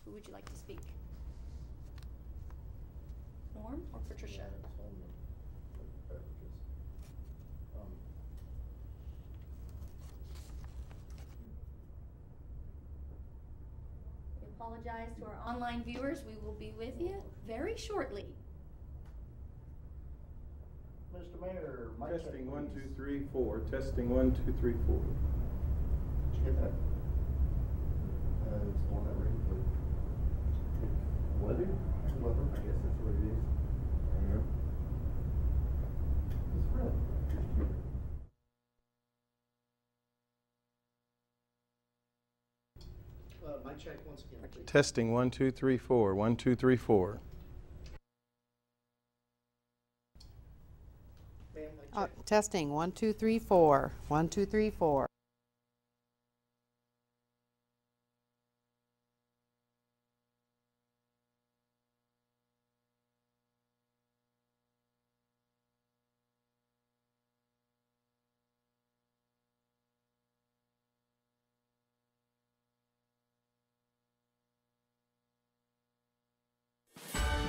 Who would you like to speak? Norm or Patricia? We apologize to our online viewers. We will be with you very shortly. Mr. Mayor, testing 1 2 3 4. Testing 1 2 3 4. Did you get that? It's the one that ring, but weather? Weather, I guess that's what it is. Yeah. It's red. Mic check once again, please. Testing 1 2 3 4. 1 2 3 4. Testing 1 2 3 4. 1 2 3 4.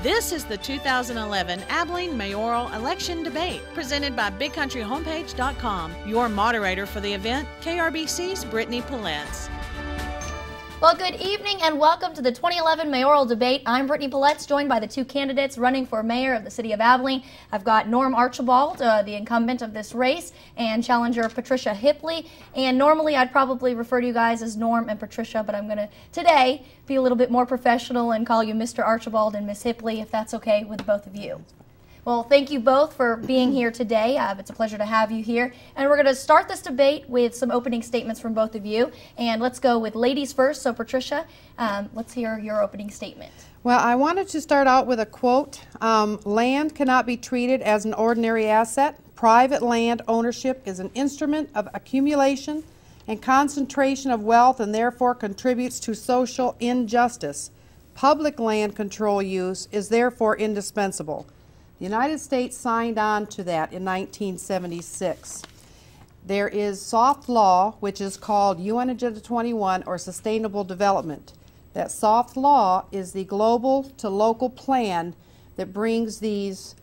This is the 2011 Abilene Mayoral Election Debate, presented by BigCountryHomepage.com. Your moderator for the event, KRBC's Brittany Paletz. Well, good evening and welcome to the 2011 mayoral debate. I'm Brittany Paletz, joined by the two candidates running for mayor of the city of Abilene. I've got Norm Archibald, the incumbent of this race, and challenger Patricia Hipley. And normally I'd probably refer to you guys as Norm and Patricia, but I'm going to today be a little bit more professional and call you Mr. Archibald and Miss Hipley, if that's okay with both of you. Well, thank you both for being here today. It's a pleasure to have you here. And we're going to start this debate with some opening statements from both of you. And let's go with ladies first. So, Patricia, let's hear your opening statement. Well, I wanted to start out with a quote. Land cannot be treated as an ordinary asset. Private land ownership is an instrument of accumulation and concentration of wealth and therefore contributes to social injustice. Public land control use is therefore indispensable. The United States signed on to that in 1976. There is soft law, which is called UN Agenda 21 or Sustainable Development. That soft law is the global to local plan that brings these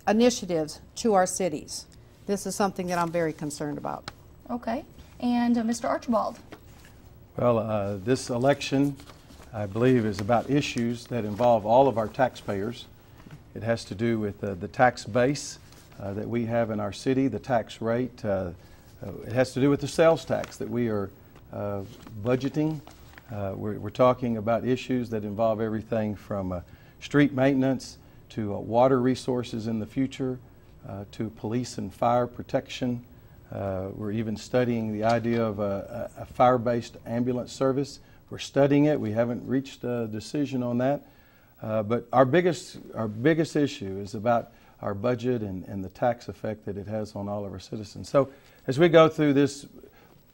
initiatives to our cities. This is something that I'm very concerned about. Okay. And Mr. Archibald. Well, this election, I believe, is about issues that involve all of our taxpayers. It has to do with the tax base that we have in our city, the tax rate. It has to do with the sales tax that we are budgeting. We're talking about issues that involve everything from street maintenance to water resources in the future to police and fire protection. We're even studying the idea of a fire-based ambulance service. We're studying it. We haven't reached a decision on that. But our biggest issue is about our budget and the tax effect that it has on all of our citizens. So as we go through this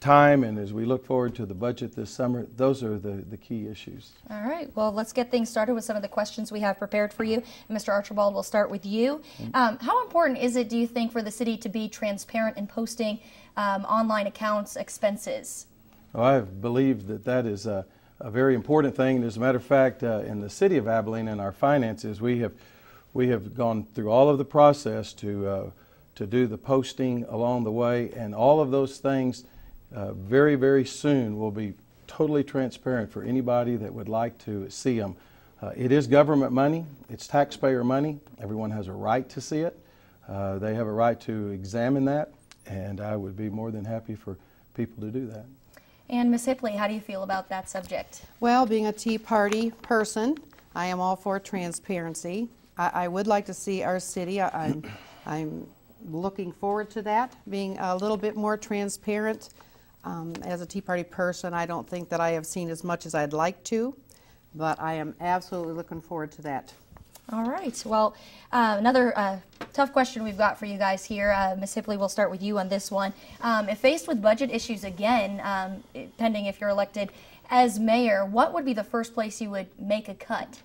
time and as we look forward to the budget this summer, those are the key issues. All right. Well, let's get things started with some of the questions we have prepared for you. And Mr. Archibald, we'll start with you. How important is it, do you think, for the city to be transparent in posting online accounts expenses? Well, I believe that is a very important thing. And as a matter of fact, in the city of Abilene and our finances, we have gone through all of the process to do the posting along the way, and all of those things very, very soon will be totally transparent for anybody that would like to see them. It is government money. It's taxpayer money. Everyone has a right to see it. They have a right to examine that, and I would be more than happy for people to do that. And Ms. Hipley, how do you feel about that subject? Well, being a Tea Party person, I am all for transparency. I would like to see our city, I'm looking forward to that, being a little bit more transparent. As a Tea Party person, I don't think that I have seen as much as I'd like to, but I am absolutely looking forward to that. All right. Well, another tough question we've got for you guys here. Ms. Hipley, we'll start with you on this one. If faced with budget issues again, pending if you're elected as mayor, what would be the first place you would make a cut?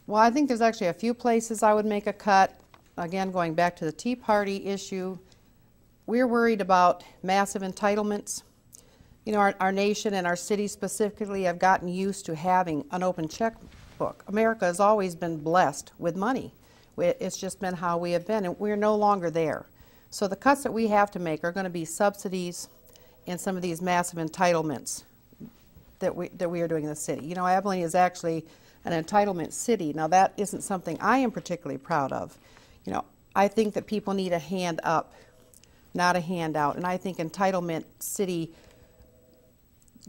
Well, I think there's actually a few places I would make a cut. Again, going back to the Tea Party issue, we're worried about massive entitlements. You know, our nation and our city specifically have gotten used to having an open checkbook. America has always been blessed with money. It's just been how we have been, and we're no longer there. So the cuts that we have to make are going to be subsidies and some of these massive entitlements that we are doing in the city. You know, Abilene is actually an entitlement city. Now that isn't something I am particularly proud of. You know, I think that people need a hand up, not a handout, and I think entitlement city,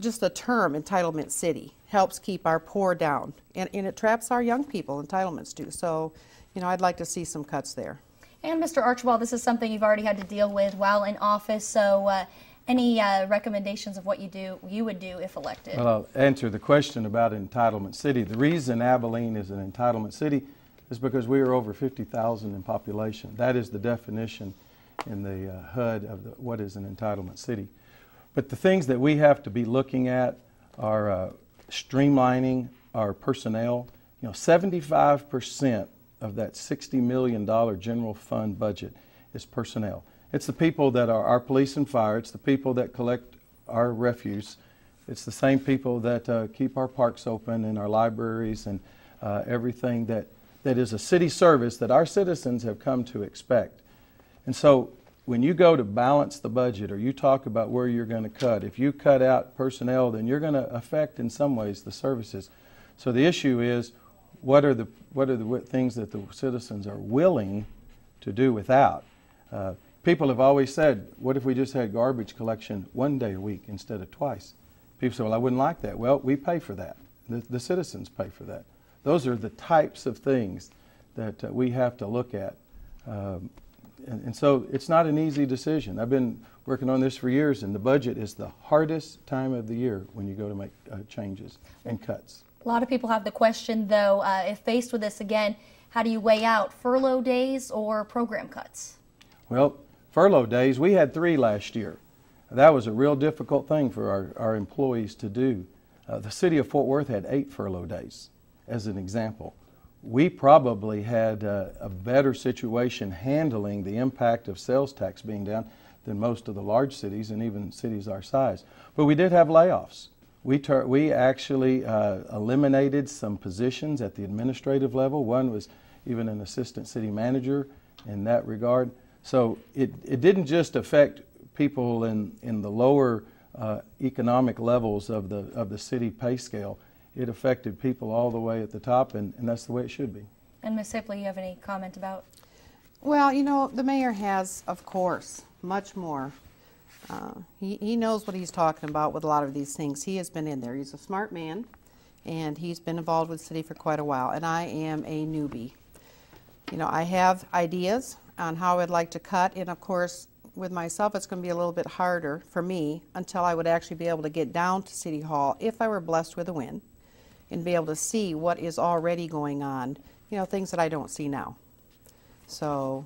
just the term entitlement city, helps keep our poor down, and it traps our young people, entitlements do. So, you know, I'd like to see some cuts there. And Mr. Archibald, this is something you've already had to deal with while in office, so any recommendations of what you would do if elected? Well, I'll answer the question about entitlement city. The reason Abilene is an entitlement city is because we are over 50,000 in population. That is the definition in the HUD of what is an entitlement city. But the things that we have to be looking at are streamlining our personnel. You know, 75% of that $60 million general fund budget is personnel. It's the people that are our police and fire. It's the people that collect our refuse. It's the same people that keep our parks open and our libraries and everything that is a city service that our citizens have come to expect. And so when you go to balance the budget or you talk about where you're going to cut, if you cut out personnel, then you're going to affect in some ways the services. So the issue is what are the things that the citizens are willing to do without. People have always said, what if we just had garbage collection one day a week instead of twice? People say, well, I wouldn't like that. Well, we pay for that. The citizens pay for that. Those are the types of things that we have to look at. And so it's not an easy decision. I've been working on this for years, and the budget is the hardest time of the year when you go to make changes and cuts. A lot of people have the question, though, if faced with this again, how do you weigh out furlough days or program cuts? Well, furlough days, we had 3 last year. That was a real difficult thing for our employees to do. The city of Fort Worth had 8 furlough days, as an example. We probably had a better situation handling the impact of sales tax being down than most of the large cities and even cities our size. But we did have layoffs. We actually eliminated some positions at the administrative level. One was even an assistant city manager in that regard. So it didn't just affect people in the lower economic levels of the city pay scale. It affected people all the way at the top, and that's the way it should be. And Ms. Sipley, you have any comment about? Well, you know, the mayor has, of course, much more. He knows what he's talking about with a lot of these things. He has been in there. He's a smart man, and he's been involved with the city for quite a while, and I am a newbie. You know, I have ideas on how I'd like to cut, and of course, with myself, it's going to be a little bit harder for me until I would actually be able to get down to City Hall if I were blessed with a win and be able to see what is already going on, you know, things that I don't see now. So,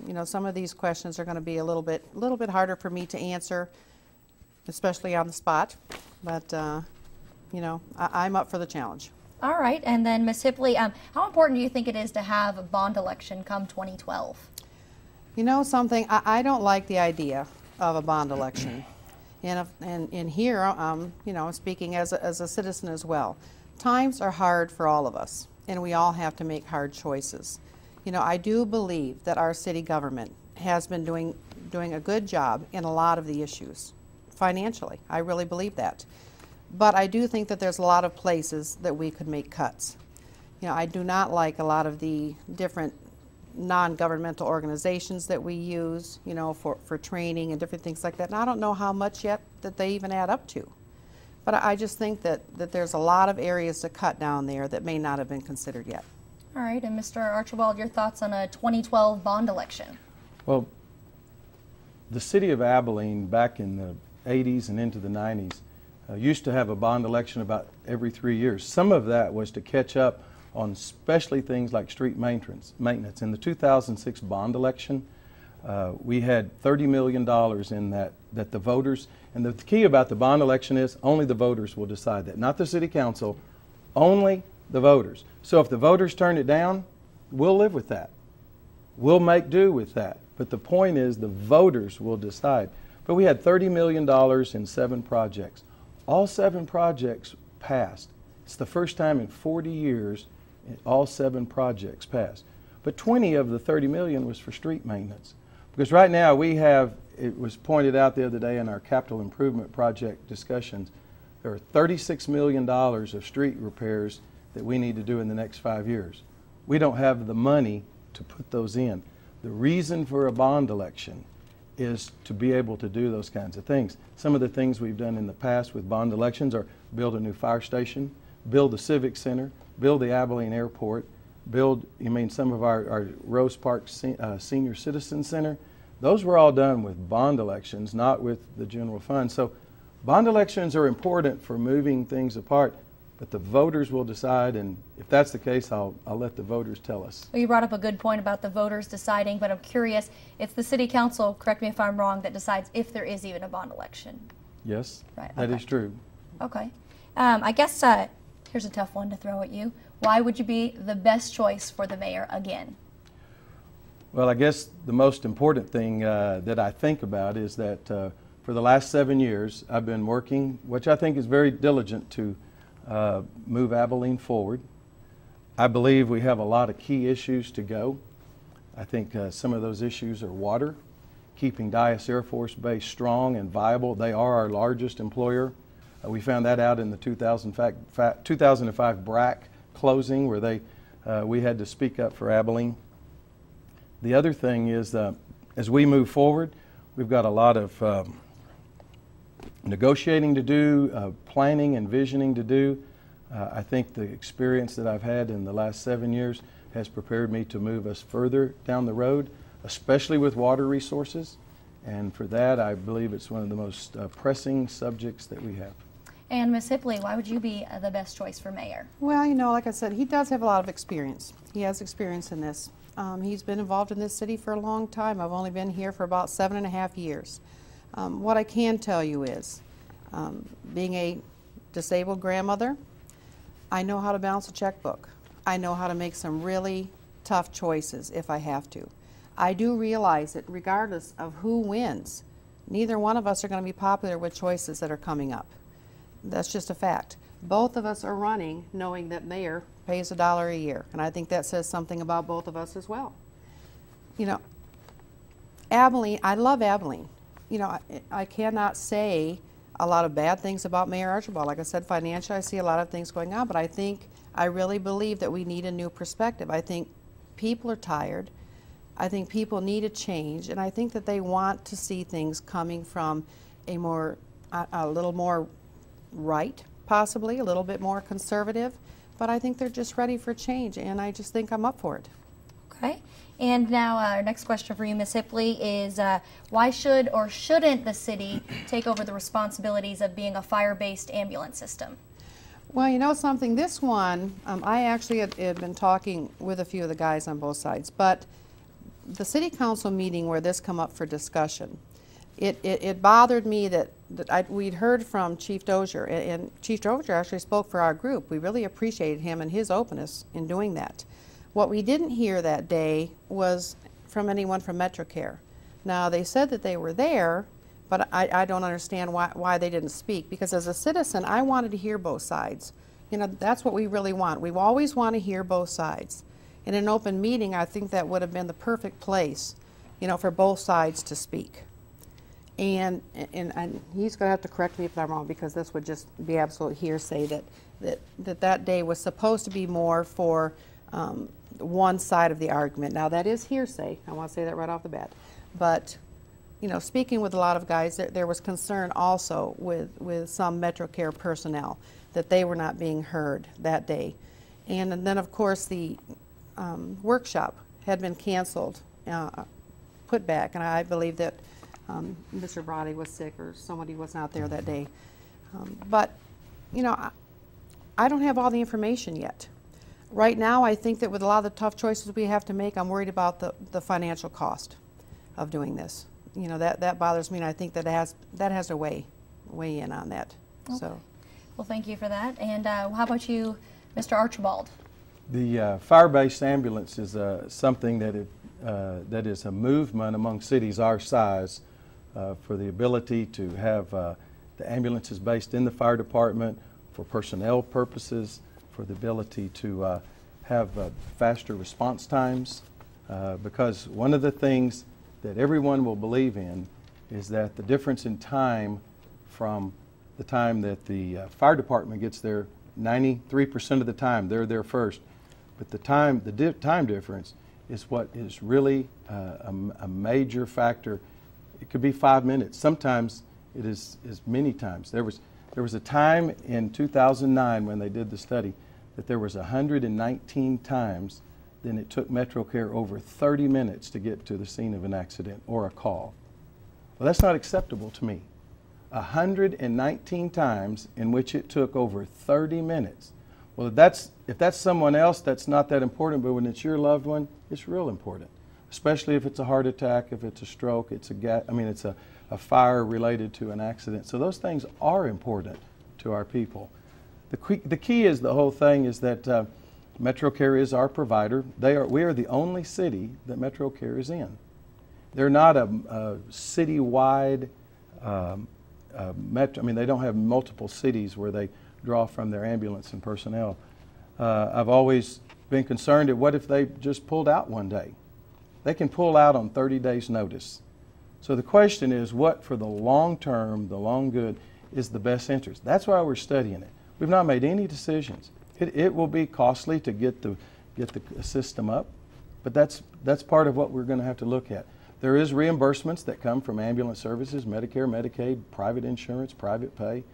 you know, some of these questions are going to be a little bit harder for me to answer, especially on the spot, but, you know, I'm up for the challenge. All right, and then Ms. Sipley, how important do you think it is to have a bond election come 2012? You know something, I don't like the idea of a bond election. And here, you know, speaking as a citizen as well. Times are hard for all of us, and we all have to make hard choices. You know, I do believe that our city government has been doing a good job in a lot of the issues, financially. I really believe that. But I do think that there's a lot of places that we could make cuts. You know, I do not like a lot of the different non-governmental organizations that we use, you know, for training and different things like that. And I don't know how much yet that they even add up to. But I just think that there's a lot of areas to cut down there that may not have been considered yet. All right, and Mr. Archibald, your thoughts on a 2012 bond election? Well, the city of Abilene back in the 80s and into the 90s used to have a bond election about every 3 years. Some of that was to catch up on especially things like street maintenance. In the 2006 bond election, we had $30 million in that the voters, and the key about the bond election is only the voters will decide that, not the city council, only the voters. So if the voters turn it down, we'll live with that. We'll make do with that. But the point is the voters will decide. But we had $30 million in 7 projects. All 7 projects passed. It's the first time in 40 years all 7 projects passed. But 20 of the 30 million was for street maintenance. Because right now we have, it was pointed out the other day in our capital improvement project discussions, there are $36 million of street repairs that we need to do in the next 5 years. We don't have the money to put those in. The reason for a bond election is to be able to do those kinds of things. Some of the things we've done in the past with bond elections are build a new fire station, build the Civic Center, build the Abilene Airport, build, some of our Rose Park Senior Citizen Center. Those were all done with bond elections, not with the general fund. So bond elections are important for moving things apart, but the voters will decide, and if that's the case, I'll let the voters tell us. Well, you brought up a good point about the voters deciding, but I'm curious, it's the city council, correct me if I'm wrong, that decides if there is even a bond election. Yes, right, that okay. is true. Okay. I guess here's a tough one to throw at you. Why would you be the best choice for the mayor again? Well, I guess the most important thing that I think about is that for the last 7 years, I've been working, which I think is very diligent, to move Abilene forward. I believe we have a lot of key issues to go. I think some of those issues are water, keeping Dyess Air Force Base strong and viable. They are our largest employer. We found that out in the 2005 BRAC closing, where we had to speak up for Abilene. The other thing is, as we move forward, we've got a lot of negotiating to do, planning and visioning to do. I think the experience that I've had in the last 7 years has prepared me to move us further down the road, especially with water resources. And for that, I believe it's one of the most pressing subjects that we have. And Ms. Hipley, why would you be the best choice for mayor? Well, like I said, he does have a lot of experience. He has experience in this. He's been involved in this city for a long time. I've only been here for about 7.5 years. What I can tell you is, being a disabled grandmother, I know how to balance a checkbook. I know how to make some really tough choices if I have to. I do realize that regardless of who wins, neither one of us are going to be popular with choices that are coming up. That's just a fact. Both of us are running knowing that mayor pays $1 a year, and I think that says something about both of us as well. Abilene, I love Abilene. I cannot say a lot of bad things about Mayor Archibald. Like I said, financially, I see a lot of things going on, but I really believe that we need a new perspective. I think people are tired. I think people need a change, and I think that they want to see things coming from a little more right, possibly, a little bit more conservative, but I think they're just ready for change, and I just think I'm up for it. Okay. And now our next question for you, Ms. Hipley, is why should or shouldn't the city take over the responsibilities of being a fire-based ambulance system? Well, something, this one, I actually had been talking with a few of the guys on both sides, but the city council meeting where this come up for discussion, it bothered me that we'd heard from Chief Dozier, and Chief Dozier actually spoke for our group. We really appreciated him and his openness in doing that. What we didn't hear that day was from anyone from MetroCare. Now, they said that they were there, but I don't understand why they didn't speak, because as a citizen, I wanted to hear both sides. That's what we really want. We always want to hear both sides. In an open meeting, I think that would have been the perfect place, for both sides to speak. And he's going to have to correct me if I'm wrong, because this would just be absolute hearsay that day was supposed to be more for one side of the argument. Now, that is hearsay. I want to say that right off the bat. But, speaking with a lot of guys, there was concern also with some MetroCare personnel that they were not being heard that day. And then, of course, the workshop had been canceled, put back, and I believe that Mr. Brody was sick or somebody was not there that day. But, I don't have all the information yet. Right now, I think that with a lot of the tough choices we have to make, I'm worried about the financial cost of doing this. That bothers me, and I think that has to weigh in on that. Okay. So, well, thank you for that. And how about you, Mr. Archibald? The fire-based ambulance is something that is a movement among cities our size for the ability to have the ambulances based in the fire department, for personnel purposes, for the ability to have faster response times, because one of the things that everyone will believe in is that the difference in time from the time that the fire department gets there, 93% of the time they're there first, but the time difference is what is really a major factor. It could be 5 minutes. Sometimes it is many times. There was a time in 2009 when they did the study that there was 119 times then it took MetroCare over 30 minutes to get to the scene of an accident or a call. Well, that's not acceptable to me. 119 times in which it took over 30 minutes. Well, if that's someone else, that's not that important, but when it's your loved one, it's real important. Especially if it's a heart attack, if it's a stroke, it's a fire related to an accident. So those things are important to our people. The key is the whole thing is that MetroCare is our provider. We are the only city that MetroCare is in. They're not a citywide they don't have multiple cities where they draw from their ambulance and personnel. I've always been concerned at what if they just pulled out one day. They can pull out on 30 days notice. So the question is, what for the long term, the long good, is the best interest? That's why we're studying it. We've not made any decisions. It will be costly to get the system up, but that's part of what we're going to have to look at. There is reimbursements that come from ambulance services, Medicare, Medicaid, private insurance, private pay.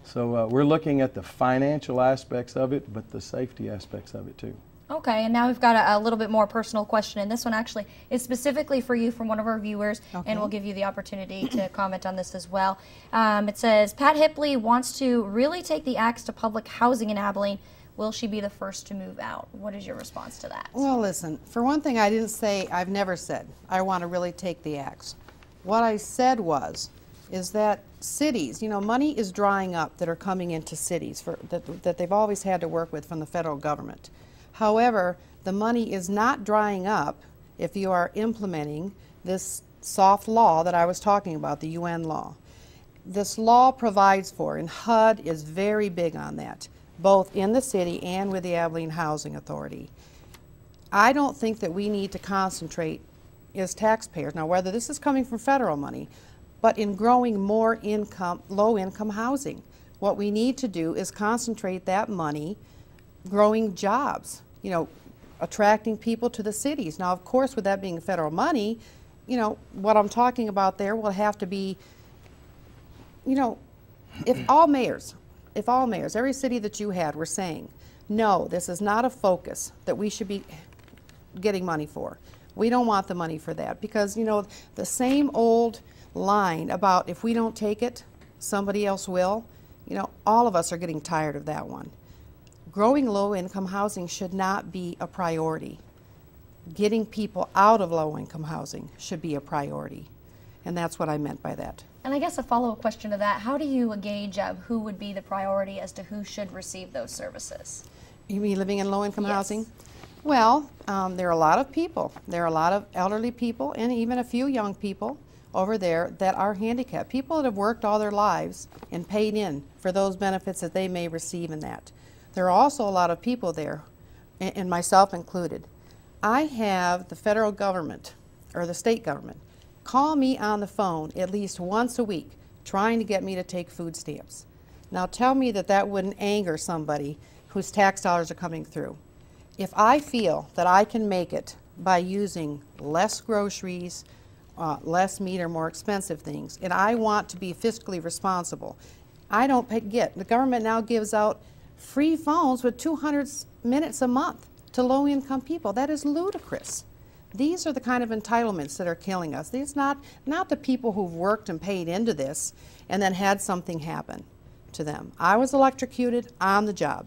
So we're looking at the financial aspects of it, but the safety aspects of it too. Okay, and now we've got a little bit more personal question, and this one actually is specifically for you from one of our viewers, okay, and we'll give you the opportunity to comment on this as well. It says, Pat Hipley wants to really take the axe to public housing in Abilene. Will she be the first to move out? What is your response to that? Well, listen, for one thing, I didn't say, I've never said, I want to really take the axe. What I said is that cities, money is drying up that are coming into cities that they've always had to work with from the federal government. However, the money is not drying up if you are implementing this soft law that I was talking about, the UN law. This law provides for, and HUD is very big on that, both in the city and with the Abilene Housing Authority. I don't think that we need to concentrate as taxpayers, now whether this is coming from federal money, but in growing more income, low-income housing. What we need to do is concentrate that money growing jobs, attracting people to the cities. Now, of course, with that being federal money, what I'm talking about there will have to be, if all mayors, every city that you had were saying, no, this is not a focus that we should be getting money for. We don't want the money for that because, the same old line about if we don't take it, somebody else will, all of us are getting tired of that one. Growing low-income housing should not be a priority. Getting people out of low-income housing should be a priority. And that's what I meant by that. And I guess a follow-up question to that, how do you gauge who would be the priority as to who should receive those services? You mean living in low-income Yes. housing? Well, there are a lot of people. There are a lot of elderly people and even a few young people over there that are handicapped. People that have worked all their lives and paid in for those benefits that they may receive in that. There are also a lot of people there, and myself included. I have the federal government or the state government call me on the phone at least once a week trying to get me to take food stamps. Now tell me that wouldn't anger somebody whose tax dollars are coming through. If I feel that I can make it by using less groceries, less meat or more expensive things, and I want to be fiscally responsible, I don't the government now gives out free phones with 200 minutes a month to low-income people. That is ludicrous. These are the kind of entitlements that are killing us. These not the people who've worked and paid into this and then had something happen to them. I was electrocuted on the job.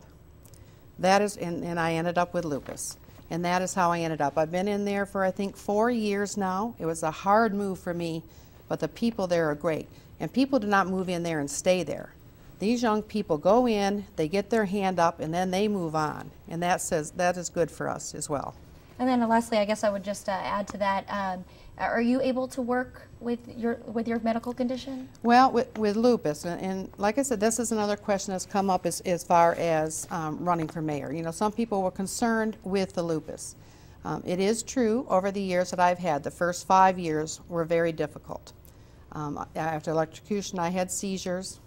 That is, and I ended up with lupus. And that is how I ended up. I've been in there for, I think, 4 years now. It was a hard move for me, but the people there are great. And people do not move in there and stay there. These young people go in, they get their hand up, and then they move on. And that is good for us as well. And then lastly, I guess I would just add to that, are you able to work with your medical condition? Well, with lupus, and like I said, this is another question that's come up as far as running for mayor. You know, some people were concerned with the lupus. It is true, over the years that I've had, the first 5 years were very difficult. After electrocution, I had seizures.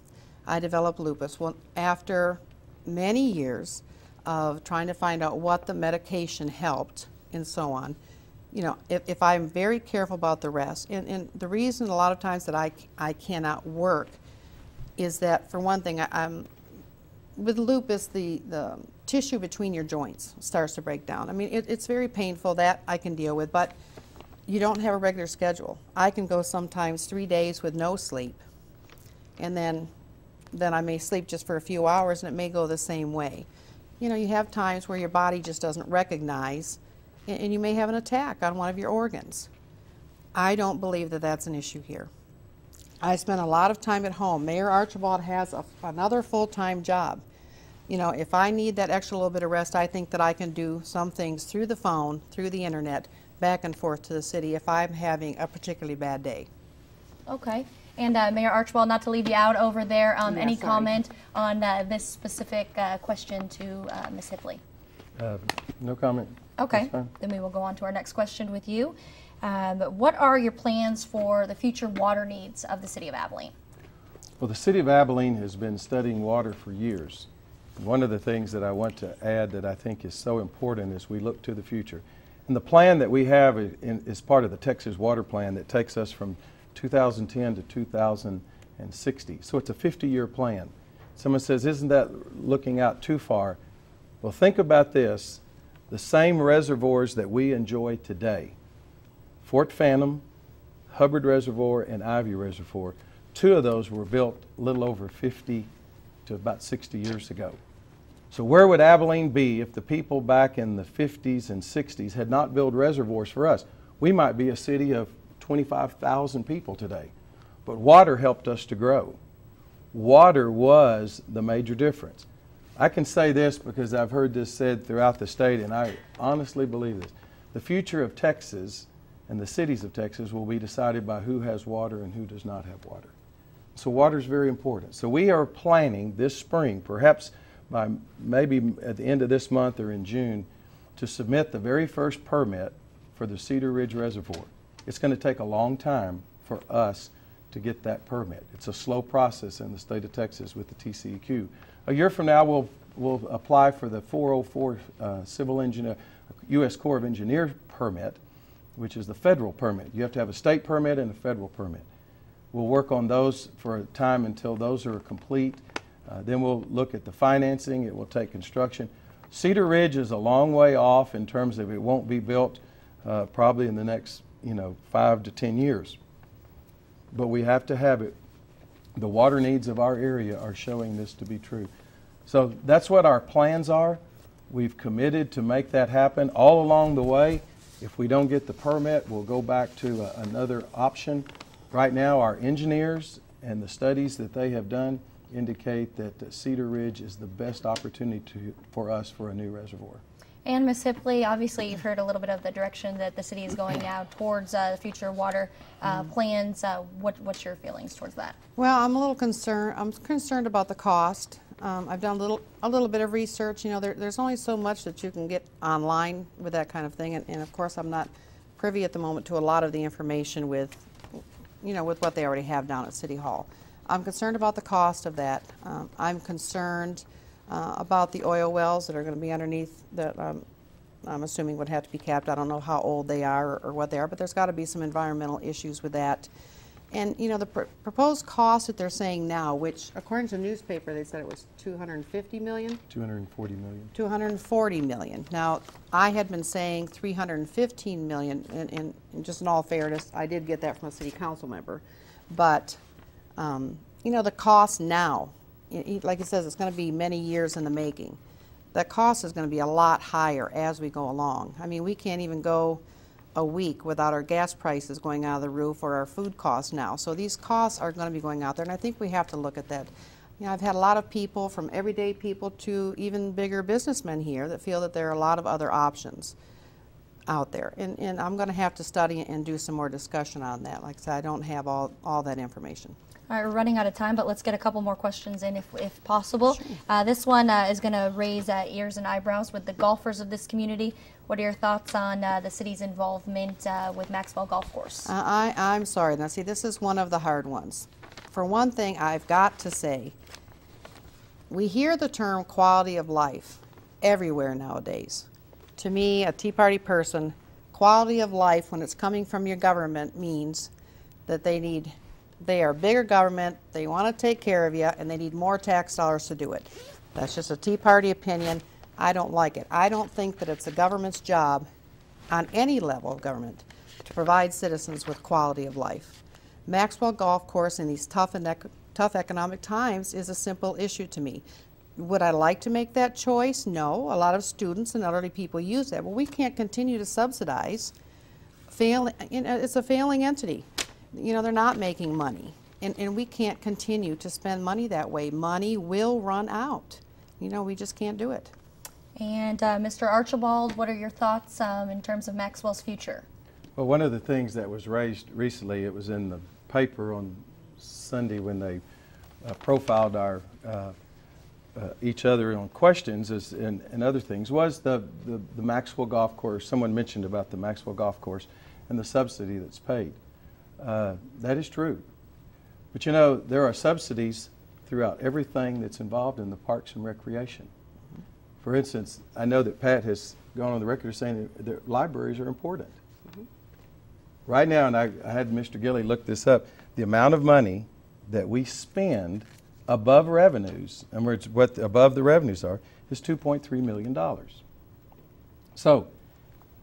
I developed lupus. Well, after many years of trying to find out what the medication helped and so on, you know, if I'm very careful about the rest, and the reason a lot of times that I cannot work is that, for one thing, with lupus, the tissue between your joints starts to break down. I mean, it's very painful. That I can deal with, but you don't have a regular schedule. I can go sometimes 3 days with no sleep, and then I may sleep just for a few hours, and it may go the same way. You know, you have times where your body just doesn't recognize, and you may have an attack on one of your organs. I don't believe that that's an issue here. I spend a lot of time at home. Mayor Archibald has another full-time job. You know, if I need that extra little bit of rest, I think that I can do some things through the phone, through the internet, back and forth to the city if I'm having a particularly bad day. Okay. And Mayor Archibald, not to leave you out over there, any sorry. comment on this specific question to Ms. Hipley? No comment. Okay, That's fine. then we will go on to our next question with you. What are your plans for the future water needs of the City of Abilene? Well, the City of Abilene has been studying water for years. One of the things that I want to add that I think is so important as we look to the future. And the plan that we have is part of the Texas Water Plan that takes us from 2010 to 2060. So it's a 50-year plan. Someone says, isn't that looking out too far? Well, think about this. The same reservoirs that we enjoy today, Fort Phantom, Hubbard Reservoir, and Ivy Reservoir, 2 of those were built a little over 50 to about 60 years ago. So where would Abilene be if the people back in the 50s and 60s had not built reservoirs for us? We might be a city of 25,000 people today. But water helped us to grow. Water was the major difference. I can say this because I've heard this said throughout the state, and I honestly believe this. The future of Texas and the cities of Texas will be decided by who has water and who does not have water. So water is very important. So we are planning this spring, perhaps by maybe at the end of this month or in June, to submit the very first permit for the Cedar Ridge Reservoir. It's going to take a long time for us to get that permit. It's a slow process in the state of Texas with the TCEQ. A year from now, we'll apply for the 404 Civil Engineer, U.S. Corps of Engineers permit, which is the federal permit. You have to have a state permit and a federal permit. We'll work on those for a time until those are complete. Then we'll look at the financing. It will take construction. Cedar Ridge is a long way off in terms of it won't be built probably in the next 5 to 10 years. But we have to have it. The water needs of our area are showing this to be true. So that's what our plans are. We've committed to make that happen. All along the way, if we don't get the permit, we'll go back to another option. Right now, our engineers and the studies that they have done indicate that Cedar Ridge is the best opportunity for us for a new reservoir. And Ms. Hipley, obviously you've heard a little bit of the direction that the city is going now towards future water plans. What's your feelings towards that? Well, I'm a little concerned. I'm concerned about the cost. I've done a little bit of research. You know, there's only so much that you can get online with that kind of thing, and of course I'm not privy at the moment to a lot of the information with what they already have down at City Hall. I'm concerned about the cost of that. I'm concerned about the oil wells that are going to be underneath that I'm assuming would have to be capped. I don't know how old they are or what they are, but there's got to be some environmental issues with that. And the proposed cost that they're saying now, which according to the newspaper they said it was $250 million? 240 million. 240 million. Now, I had been saying 315 million, and just in all fairness, I did get that from a city council member. But, the cost now, like it says, it's going to be many years in the making. That cost is going to be a lot higher as we go along. I mean, we can't even go a week without our gas prices going out of the roof or our food costs now. So these costs are going to be going out there, and I think we have to look at that. I've had a lot of people, from everyday people to even bigger businessmen here, that feel that there are a lot of other options. out there. And I'm going to have to study and do some more discussion on that. Like I said, I don't have all that information. All right, we're running out of time, but let's get a couple more questions in if possible. Sure. This one is going to raise ears and eyebrows with the golfers of this community. What are your thoughts on the city's involvement with Maxwell Golf Course? I'm sorry. Now, see, this is one of the hard ones. For one thing, I've got to say, we hear the term quality of life everywhere nowadays. To me, a Tea Party person, quality of life when it's coming from your government means that they are bigger government, they want to take care of you, and they need more tax dollars to do it. That's just a Tea Party opinion. I don't like it. I don't think that it's the government's job on any level of government to provide citizens with quality of life. Maxwell Golf Course in these tough economic times is a simple issue to me. Would I like to make that choice? No. A lot of students and elderly people use that. Well, we can't continue to subsidize. It's a failing entity. They're not making money. And we can't continue to spend money that way. Money will run out. We just can't do it. And Mr. Archibald, what are your thoughts in terms of Maxwell's future? Well, one of the things that was raised recently, it was in the paper on Sunday when they profiled our each other on questions and other things, was the Maxwell Golf Course. Someone mentioned about the Maxwell Golf Course and the subsidy that's paid. That is true. But there are subsidies throughout everything that's involved in the parks and recreation. For instance, I know that Pat has gone on the record as saying that libraries are important. Right now, and I had Mr. Gilley look this up, the amount of money that we spend above revenues, in other words, what above the revenues are, is $2.3 million. So,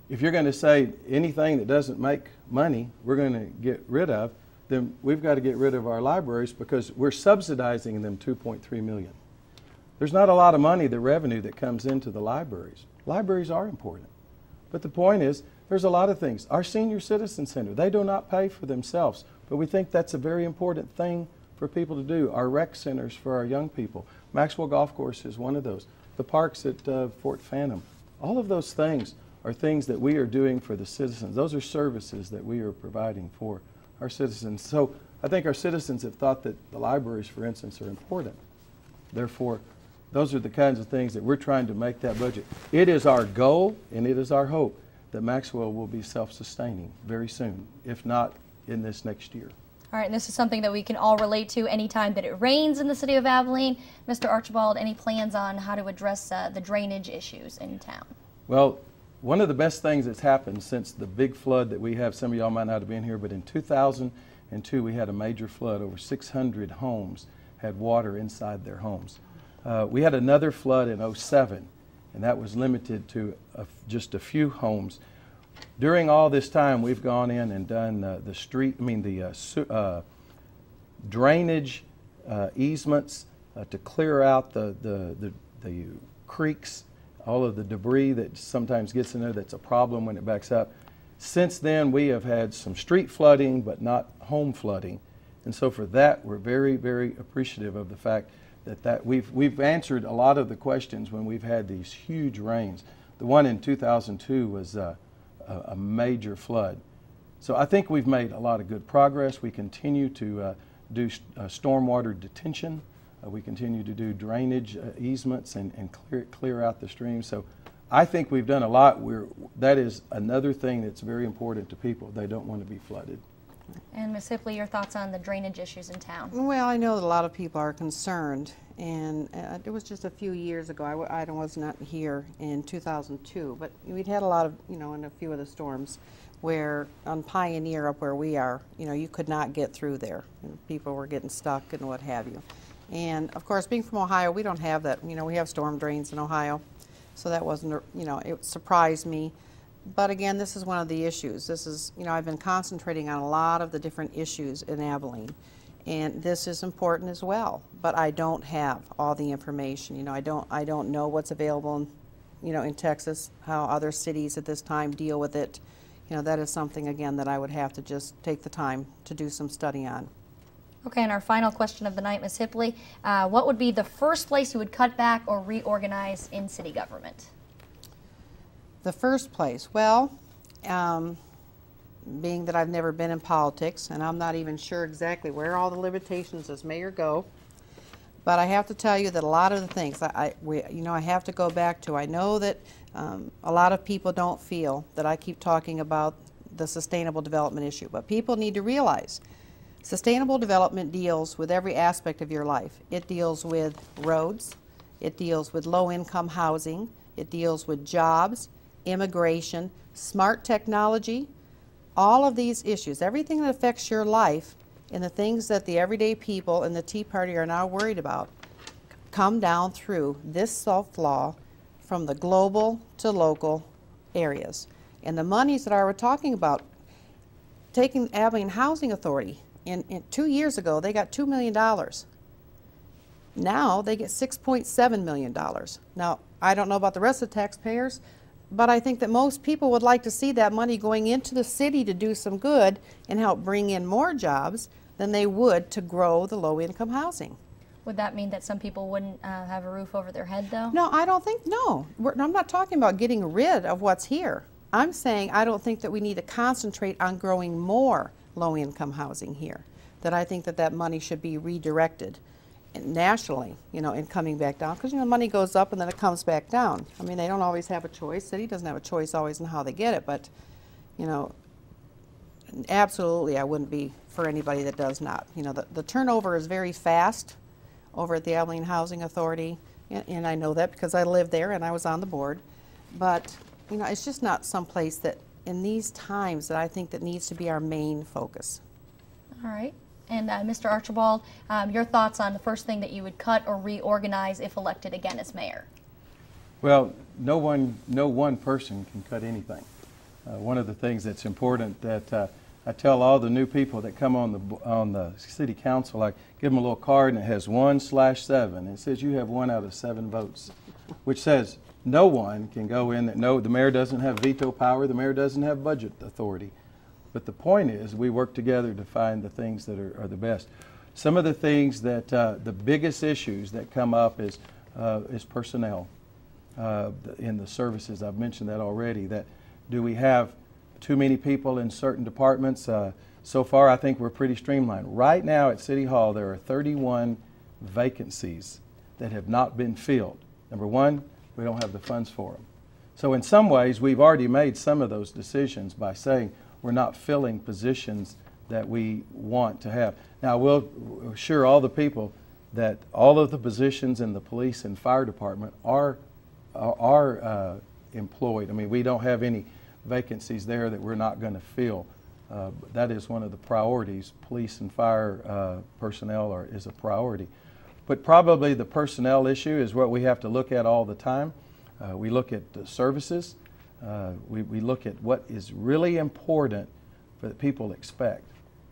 if you're going to say anything that doesn't make money, we're going to get rid of, then we've got to get rid of our libraries because we're subsidizing them $2.3 million. There's not a lot of money, the revenue that comes into the libraries. Libraries are important. But the point is, there's a lot of things. Our Senior Citizen Center, they do not pay for themselves, but we think that's a very important thing for people to do. Our rec centers for our young people. Maxwell Golf Course is one of those. The parks at Fort Phantom. All of those things are things that we are doing for the citizens. Those are services that we are providing for our citizens. So I think our citizens have thought that the libraries, for instance, are important. Therefore, those are the kinds of things that we're trying to make that budget. It is our goal and it is our hope that Maxwell will be self-sustaining very soon, if not in this next year. All right, and this is something that we can all relate to anytime that it rains in the city of Abilene. Mr. Archibald, any plans on how to address the drainage issues in town? Well, one of the best things that's happened since the big flood that we have, some of y'all might not have been here, but in 2002 we had a major flood. Over 600 homes had water inside their homes. We had another flood in 2007, and that was limited to just a few homes. During all this time, we've gone in and done the drainage easements to clear out the creeks, all of the debris that sometimes gets in there that's a problem when it backs up. Since then, we have had some street flooding, but not home flooding. And so for that, we're very, very appreciative of the fact that we've answered a lot of the questions when we've had these huge rains. The one in 2002 was a major flood. So I think we've made a lot of good progress. We continue to do stormwater detention. We continue to do drainage easements and clear out the streams. So I think we've done a lot. That is another thing that's very important to people. They don't want to be flooded. And Ms. Hipley, your thoughts on the drainage issues in town? Well, I know that a lot of people are concerned, and it was just a few years ago. I was not here in 2002, but we'd had a lot of, in a few of the storms where on Pioneer up where we are, you could not get through there. People were getting stuck and what have you. And of course, being from Ohio, we don't have that. We have storm drains in Ohio, so that wasn't, it surprised me. But again, this is one of the issues. This is, I've been concentrating on a lot of the different issues in Abilene, and this is important as well. But I don't have all the information. I don't know what's available in Texas, how other cities at this time deal with it. That is something again that I would have to just take the time to do some study on. Okay, and our final question of the night, Ms. Hipley, what would be the first place you would cut back or reorganize in city government? The first place, well, being that I've never been in politics, and I'm not even sure exactly where all the limitations as mayor go, but I have to tell you that a lot of the things I have to go back to. I know that a lot of people don't feel that I keep talking about the sustainable development issue, but people need to realize sustainable development deals with every aspect of your life. It deals with roads, it deals with low-income housing, it deals with jobs, immigration, smart technology, all of these issues, everything that affects your life and the things that the everyday people in the Tea Party are now worried about come down through this soft law from the global to local areas. And the monies that I were talking about, taking Abilene Housing Authority, in 2 years ago they got $2 million. Now they get $6.7 million. Now, I don't know about the rest of the taxpayers, but I think that most people would like to see that money going into the city to do some good and help bring in more jobs than they would to grow the low-income housing. Would that mean that some people wouldn't have a roof over their head, though? No, I don't think, no. I'm not talking about getting rid of what's here. I'm saying I don't think that we need to concentrate on growing more low-income housing here, that I think that that money should be redirected nationally, and coming back down, because money goes up and then it comes back down. I mean, they don't always have a choice. City doesn't have a choice always in how they get it, but absolutely I wouldn't be for anybody that does not. The turnover is very fast over at the Abilene Housing Authority, and I know that because I live there and I was on the board, but it's just not someplace that in these times that I think that needs to be our main focus. All right. And Mr. Archibald, your thoughts on the first thing that you would cut or reorganize if elected again as mayor? Well, no one person can cut anything. One of the things that's important that I tell all the new people that come on the city council, I give them a little card and it has 1/7. It says you have 1 out of 7 votes, which says no one can go in. No, the mayor doesn't have veto power. The mayor doesn't have budget authority. But the point is, we work together to find the things that are the best. Some of the things that the biggest issues that come up is personnel in the services. I've mentioned that already. That do we have too many people in certain departments? So far, I think we're pretty streamlined. Right now at City Hall, there are 31 vacancies that have not been filled. Number one, we don't have the funds for them. So in some ways, we've already made some of those decisions by saying we're not filling positions that we want to have. Now, we'll assure all the people that all of the positions in the police and fire department are employed. I mean, we don't have any vacancies there that we're not going to fill. That is one of the priorities. Police and fire personnel is a priority. But probably the personnel issue is what we have to look at all the time. We look at the services. We look at what is really important that people expect.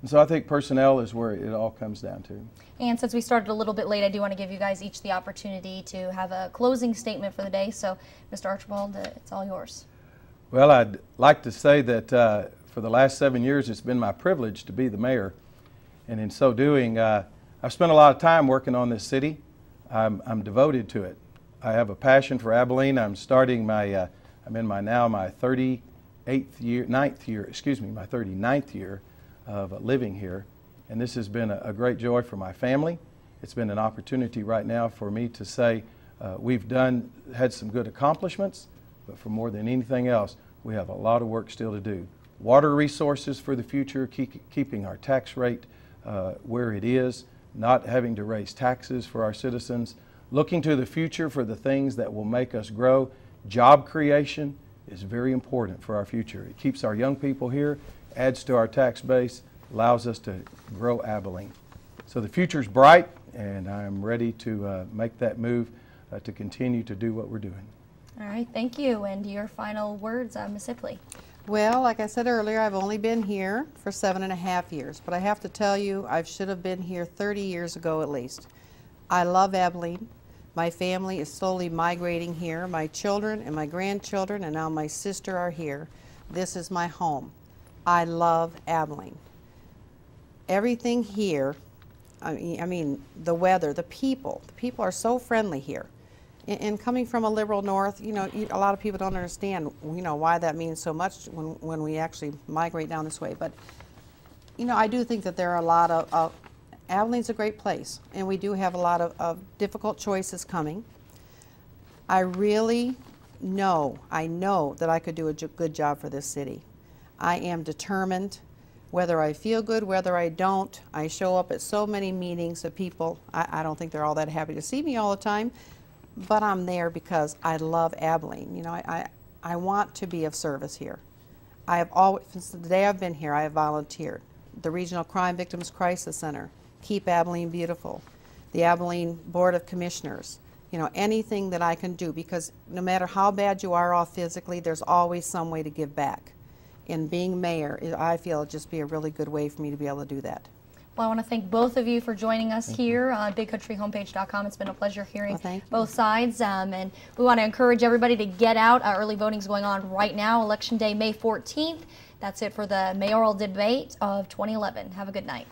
And so I think personnel is where it all comes down to. And since we started a little bit late, I do want to give you guys each the opportunity to have a closing statement for the day. So, Mr. Archibald, it's all yours. Well, I'd like to say that for the last 7 years, it's been my privilege to be the mayor. And in so doing, I've spent a lot of time working on this city. I'm devoted to it. I have a passion for Abilene. I'm starting my I'm in my 39th year of living here, and this has been a great joy for my family. It's been an opportunity right now for me to say we've had some good accomplishments, but for more than anything else, we have a lot of work still to do. Water resources for the future, keeping our tax rate where it is, not having to raise taxes for our citizens, looking to the future for the things that will make us grow. Job creation is very important for our future. It keeps our young people here, adds to our tax base, allows us to grow Abilene. So the future's bright, and I'm ready to make that move to continue to do what we're doing. All right, thank you. And your final words, Ms. Sipley. Well, like I said earlier, I've only been here for 7.5 years, but I have to tell you, I should have been here 30 years ago at least. I love Abilene. My family is slowly migrating here. My children and my grandchildren and now my sister are here. This is my home. I love Abilene. Everything here, I mean the weather, the people are so friendly here. And coming from a liberal north, you know, a lot of people don't understand, you know, why that means so much when we actually migrate down this way. But, you know, I do think that there are a lot of Abilene's a great place, and we do have a lot of difficult choices coming. I really know, I know that I could do a good job for this city. I am determined, whether I feel good, whether I don't. I show up at so many meetings of people. I don't think they're all that happy to see me all the time, but I'm there because I love Abilene. You know, I want to be of service here. I have always, since the day I've been here, I have volunteered. The Regional Crime Victims Crisis Center, Keep Abilene Beautiful, the Abilene Board of Commissioners, you know, anything that I can do, because no matter how bad you are off physically, there's always some way to give back. And being mayor, I feel it'd just be a really good way for me to be able to do that. Well, I want to thank both of you for joining us here on BigCountryHomepage.com. It's been a pleasure hearing both sides. And we want to encourage everybody to get out. Early voting is going on right now, Election Day, May 14th. That's it for the mayoral debate of 2011. Have a good night.